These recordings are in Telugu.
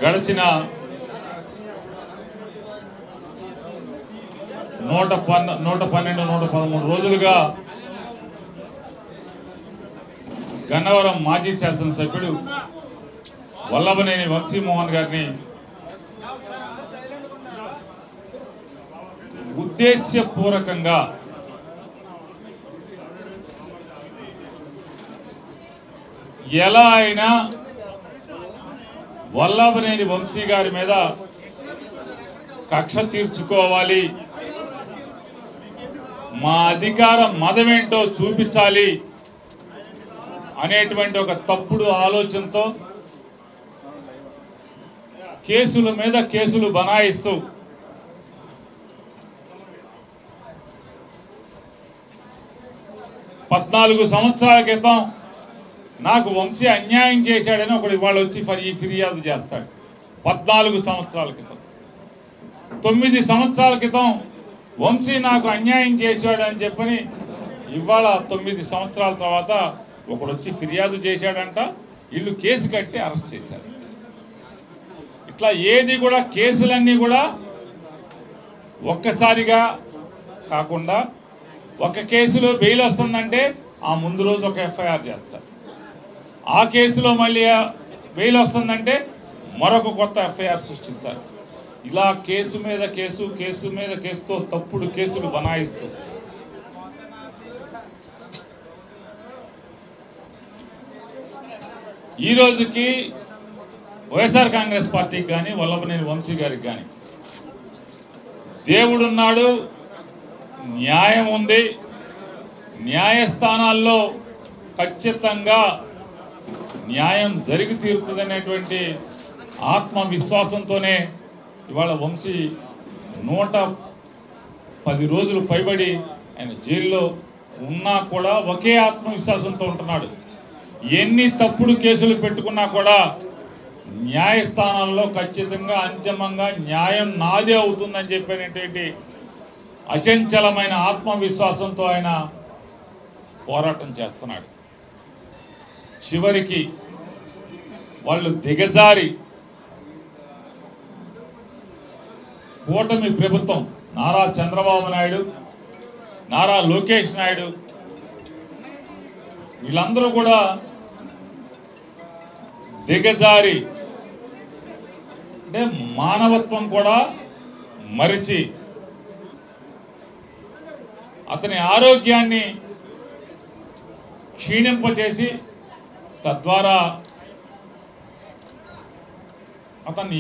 గడిచిన 112-113 రోజులుగా గన్నవరం మాజీ శాసనసభ్యుడు వల్లభనేని వంశీమోహన్ గారిని ఉద్దేశ్యపూర్వకంగా ఎలా అయినా వల్లభనేని వంశీ గారి మీద కక్ష తీర్చుకోవాలి, మా అధికారం మదమేంటో చూపించాలి అనేటువంటి ఒక తప్పుడు ఆలోచనతో కేసుల మీద కేసులు బనాయిస్తూ పద్నాలుగు సంవత్సరాల క్రితం నాకు వంశీ అన్యాయం చేశాడని ఒకడు ఇవాళ వచ్చి ఫిర్యాదు చేస్తాడు. 14 సంవత్సరాల క్రితం, 9 సంవత్సరాల క్రితం వంశీ నాకు అన్యాయం చేశాడని చెప్పని ఇవాళ 9 సంవత్సరాల తర్వాత ఒకడు వచ్చి ఫిర్యాదు చేశాడంట. వీళ్ళు కేసు కట్టి అరెస్ట్ చేశారు. ఇట్లా ఏది కూడా కేసులన్నీ కూడా ఒక్కసారిగా కాకుండా ఒక కేసులో బెయిల్ వస్తుందంటే ఆ ముందు రోజు ఒక ఎఫ్ఐఆర్ చేస్తారు. ఆ కేసులో మళ్ళీ బెయిల్ వస్తుందంటే మరొక కొత్త ఎఫ్ఐఆర్ సృష్టిస్తారు. ఇలా కేసు మీద కేసు, కేసు మీద కేసుతో తప్పుడు కేసులు బనాయిస్తూ ఈ రోజుకి వైఎస్ఆర్ కాంగ్రెస్ పార్టీకి కానీ వల్లభనేని వంశీ గారికి కానీ దేవుడున్నాడు, న్యాయం ఉంది, న్యాయస్థానాల్లో ఖచ్చితంగా న్యాయం జరిగి తీరుతుందనేటువంటి ఆత్మవిశ్వాసంతోనే ఇవాళ వంశీ 110 రోజులు పైబడి ఆయన జైల్లో ఉన్నా కూడా ఒకే ఆత్మవిశ్వాసంతో ఉంటున్నాడు. ఎన్ని తప్పుడు కేసులు పెట్టుకున్నా కూడా న్యాయస్థానాల్లో ఖచ్చితంగా అంతిమంగా న్యాయం నాదే అవుతుందని చెప్పినటువంటి అచంచలమైన ఆత్మవిశ్వాసంతో ఆయన పోరాటం చేస్తున్నాడు. చివరికి వాళ్ళు దిగజారి కూటమి ప్రభుత్వం నారా చంద్రబాబు నాయుడు, నారా లోకేష్ నాయుడు వీళ్ళందరూ కూడా దిగజారి అంటే మానవత్వం కూడా మరిచి అతని ఆరోగ్యాన్ని క్షీణింపచేసి తద్వారా అతన్ని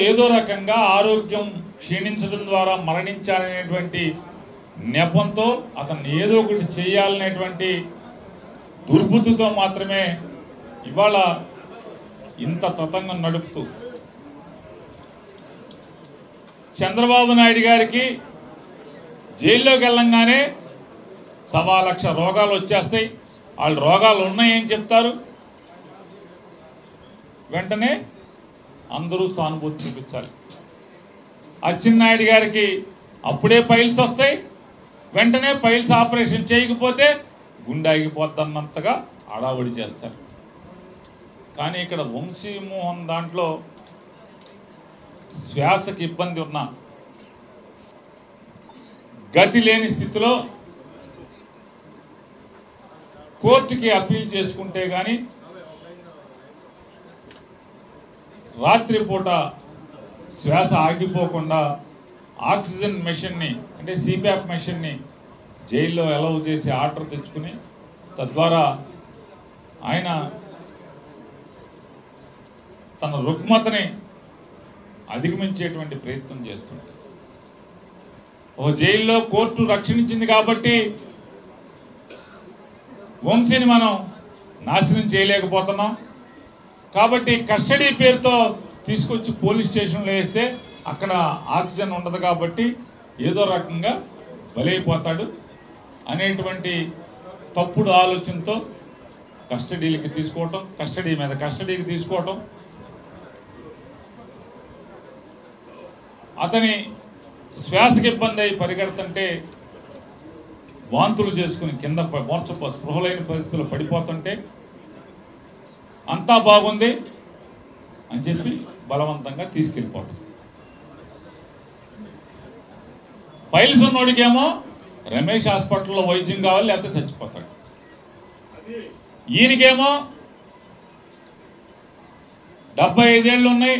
ఏదో రకంగా ఆరోగ్యం క్షీణించడం ద్వారా మరణించాలనేటువంటి నెపంతో అతన్ని ఏదో ఒకటి చేయాలనేటువంటి దుర్బుద్ధితో మాత్రమే ఇవాళ ఇంత తతంగం నడుపుతూ చంద్రబాబు నాయుడు గారికి జైల్లోకి వెళ్ళంగానే 1,00,000 రోగాలు వచ్చేస్తాయి, వాళ్ళు రోగాలు ఉన్నాయని చెప్తారు. వెంటనే అందరూ సానుభూతి చూపించాలి. అచ్చెన్నాయుడు గారికి అప్పుడే పైల్స్ వస్తాయి, వెంటనే పైల్స్ ఆపరేషన్ చేయకపోతే గుండె ఆగిపోద్దన్నంతగా హడావుడి చేస్తారు. కానీ ఇక్కడ వంశీమోహన్ దాంట్లో శ్వాసకి ఇబ్బంది ఉన్నా గతి లేని స్థితిలో కోర్టుకి అప్పీల్ చేసుకుంటే గాని రాత్రిపూట శ్వాస ఆగిపోకుండా ఆక్సిజన్ మెషిన్ని అంటే సిప్యాప్ మెషిన్ని జైల్లో అలౌ చేసి ఆర్డర్ తెచ్చుకుని తద్వారా ఆయన తన రుగ్మతని అధిగమించేటువంటి ప్రయత్నం చేస్తుంది. ఓ జైల్లో కోర్టు రక్షించింది కాబట్టి వంశీని మనం నాశనం చేయలేకపోతున్నాం. కాబట్టి కస్టడీ పేరుతో తీసుకొచ్చి పోలీస్ స్టేషన్లో వేస్తే అక్కడ ఆక్సిజన్ ఉండదు కాబట్టి ఏదో రకంగా బలైపోతాడు అనేటువంటి తప్పుడు ఆలోచనతో కస్టడీకి తీసుకోవటం, కస్టడీకి తీసుకోవటం, అతని శ్వాసకి ఇబ్బంది అయి పరిగెడుతుంటే వాంతులు చేసుకుని కింద స్పృహలైన పరిస్థితుల్లో పడిపోతుంటే అంతా బాగుంది అని చెప్పి బలవంతంగా తీసుకెళ్ళిపోవటం. ఫైల్స్ ఉన్నోడికేమో రమేష్ హాస్పిటల్లో వైద్యం కావాలి, లేకపోతే చచ్చిపోతాడు. ఈయనకేమో 75 ఏళ్ళు ఉన్నాయి,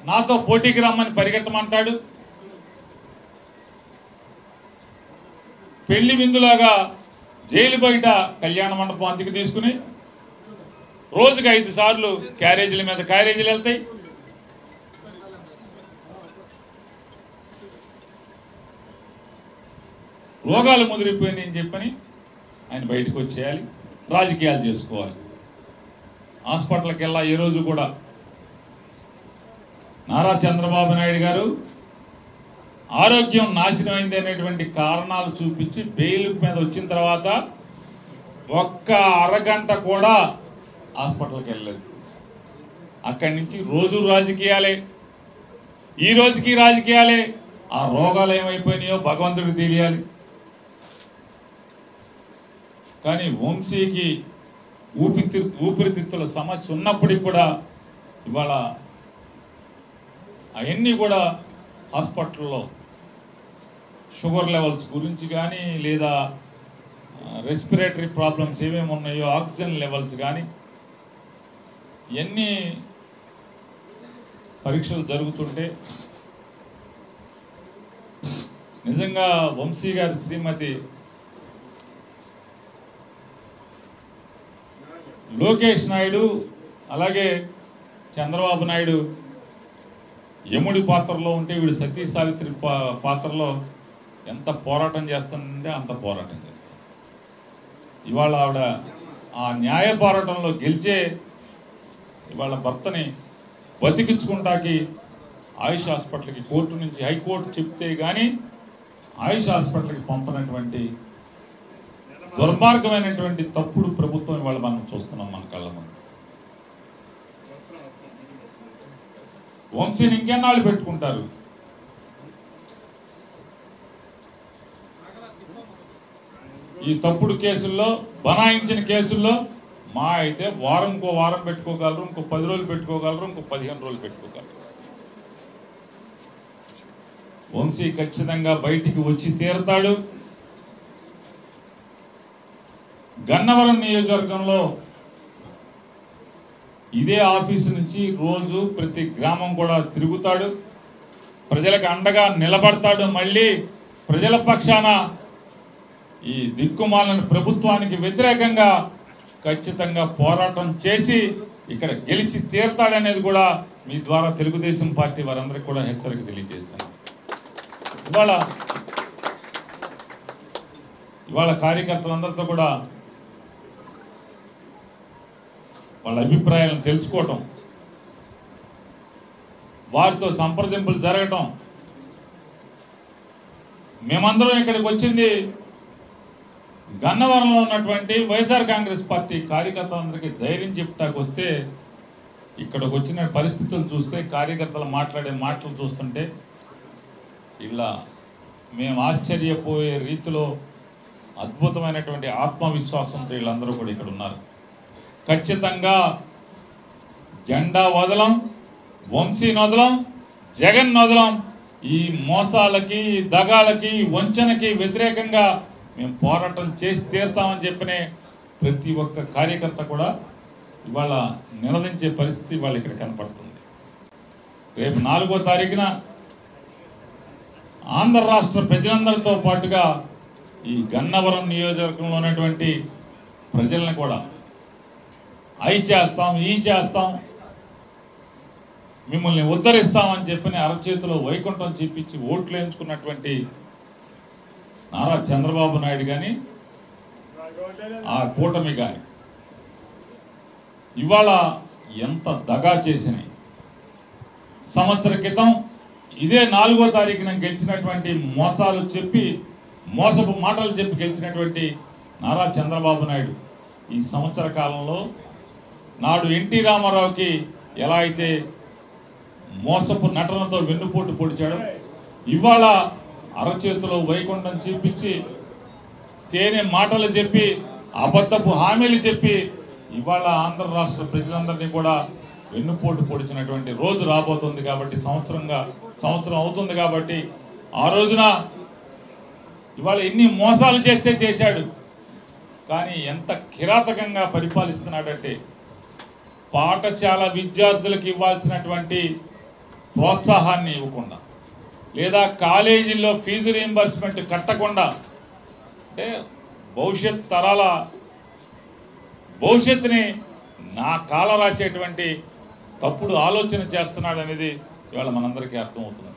నాతో పోటీకి రమ్మని పరిగెత్తమంటాడు. పెళ్లి విందులాగా జైలు బయట కళ్యాణ మండపం అందుకు తీసుకుని రోజుకి 5 సార్లు క్యారేజీల మీద క్యారేజీలు వెళ్తాయి. రోగాలు ముదిరిపోయినాయని చెప్పని ఆయన బయటకు వచ్చేయాలి, రాజకీయాలు చేసుకోవాలి. హాస్పిటల్కి వెళ్ళా ఈ రోజు కూడా నారా చంద్రబాబు నాయుడు గారు ఆరోగ్యం నాశనం అయింది అనేటువంటి కారణాలు చూపించి బెయిల్ మీద వచ్చిన తర్వాత ఒక్క అరగంట కూడా హాస్పిటల్కి వెళ్ళలేదు. అక్కడి నుంచి రోజు రాజకీయాలే, ఈ రోజుకి రాజకీయాలే. ఆ రోగాలు ఏమైపోయినాయో భగవంతుడికి తెలియాలి. కానీ వంశీకి ఊపిరితిత్తుల సమస్య ఉన్నప్పటికీ కూడా ఇవాళ అవన్నీ కూడా హాస్పిటల్లో షుగర్ లెవెల్స్ గురించి కానీ లేదా రెస్పిరేటరీ ప్రాబ్లమ్స్ ఏమేమి ఉన్నాయో ఆక్సిజన్ లెవెల్స్ కానీ ఇవన్నీ పరీక్షలు జరుగుతుంటే నిజంగా వంశీ గారి శ్రీమతి లోకేష్ నాయుడు అలాగే చంద్రబాబు నాయుడు యముడి పాత్రలో ఉంటే వీడు సతీ సావిత్రి పాత్రలో ఎంత పోరాటం చేస్తుందంటే అంత పోరాటం చేస్తాం. ఇవాళ ఆవిడ ఆ న్యాయ పోరాటంలో గెలిచే ఇవాళ భర్తని బతికించుకుంటాకి ఆయుష్ హాస్పిటల్కి కోర్టు నుంచి హైకోర్టు చెప్తే కానీ ఆయుష్ హాస్పిటల్కి పంపనటువంటి దుర్మార్గమైనటువంటి తప్పుడు ప్రభుత్వం ఇవాళ మనం చూస్తున్నాం మన కళ్ళ ముందు. వంశీని ఇంకెన్నాళ్ళు పెట్టుకుంటారు? ఈ తప్పుడు కేసుల్లో బనాయించిన కేసుల్లో మా అయితే ఇంకో వారం పెట్టుకోగలరు, ఇంకో 10 రోజులు పెట్టుకోగలరు, ఇంకో 15 రోజులు పెట్టుకోగలరు. వంశీ ఖచ్చితంగా బయటికి వచ్చి తీరుతాడు. గన్నవరం నియోజకవర్గంలో ఇదే ఆఫీసు నుంచి రోజు ప్రతి గ్రామం కూడా తిరుగుతాడు, ప్రజలకు అండగా నిలబడతాడు. మళ్ళీ ప్రజల పక్షాన ఈ దిక్కుమాలిన ప్రభుత్వానికి వ్యతిరేకంగా ఖచ్చితంగా పోరాటం చేసి ఇక్కడ గెలిచి తీరుతాడనేది కూడా మీ ద్వారా తెలుగుదేశం పార్టీ వారందరికీ కూడా హెచ్చరిక తెలియజేస్తాను. ఇవాళ కార్యకర్తలందరితో కూడా వాళ్ళ అభిప్రాయాలను తెలుసుకోవటం, వారితో సంప్రదింపులు జరగటం. మేమందరం ఇక్కడికి వచ్చింది గన్నవరంలో ఉన్నటువంటి వైఎస్ఆర్ కాంగ్రెస్ పార్టీ కార్యకర్తలందరికీ ధైర్యం చెప్తాకు వస్తే ఇక్కడికి వచ్చిన పరిస్థితులు చూస్తే, కార్యకర్తలు మాట్లాడే మాటలు చూస్తుంటే ఇలా మేము ఆశ్చర్యపోయే రీతిలో అద్భుతమైనటువంటి ఆత్మవిశ్వాసంతో వీళ్ళందరూ కూడా ఇక్కడ ఉన్నారు. ఖచ్చితంగా జెండా వదలం, వంశీని వదలం, జగన్ వదలం. ఈ మోసాలకి, దగాలకి, వంచనకి వ్యతిరేకంగా మేము పోరాటం చేసి తీరుతామని చెప్పినే ప్రతి ఒక్క కార్యకర్త కూడా ఇవాళ నిలదించే పరిస్థితి ఇవాళ ఇక్కడ కనపడుతుంది. రేపు 4వ తారీఖున ఆంధ్ర రాష్ట్ర ప్రజలందరితో పాటుగా ఈ గన్నవరం నియోజకవర్గంలో ఉన్నటువంటి ప్రజలను కూడా అయి చేస్తాం, ఈ చేస్తాం, మిమ్మల్ని ఉద్ధరిస్తామని చెప్పిన అరచేతిలో వైకుంఠం చూపించి ఓట్లు వేయించుకున్నటువంటి నారా చంద్రబాబు నాయుడు కానీ ఆ కూటమి కానీ ఇవాళ ఎంత దగా చేసినాయి. సంవత్సర క్రితం ఇదే 4వ తారీఖున గెలిచినటువంటి మోసాలు చెప్పి, మోసపు మాటలు చెప్పి గెలిచినటువంటి నారా చంద్రబాబు నాయుడు ఈ సంవత్సర కాలంలో నాడు ఎన్టీ రామారావుకి ఎలా అయితే మోసపు నటనతో వెన్నుపోటు పొడిచాడో ఇవాళ అరచేతిలో వైకుంఠం చూపించి, తేనె మాటలు చెప్పి, అబద్ధపు హామీలు చెప్పి ఇవాళ ఆంధ్ర రాష్ట్ర ప్రజలందరినీ కూడా వెన్నుపోటు పొడిచినటువంటి రోజు రాబోతుంది కాబట్టి సంవత్సరం అవుతుంది కాబట్టి ఆ రోజున ఇవాళ ఎన్ని మోసాలు చేస్తే చేశాడు, కానీ ఎంత కిరాతకంగా పరిపాలిస్తున్నాడంటే పాఠశాల విద్యార్థులకు ఇవ్వాల్సినటువంటి ప్రోత్సాహాన్ని ఇవ్వకుండా, లేదా కాలేజీల్లో ఫీజు రీయింబర్స్మెంట్ కట్టకుండా, అంటే భవిష్యత్ తరాల భవిష్యత్తుని నా కాల రాసేటువంటి తప్పుడు ఆలోచన చేస్తున్నాడు అనేది ఇవాళ మనందరికీ అర్థమవుతుంది.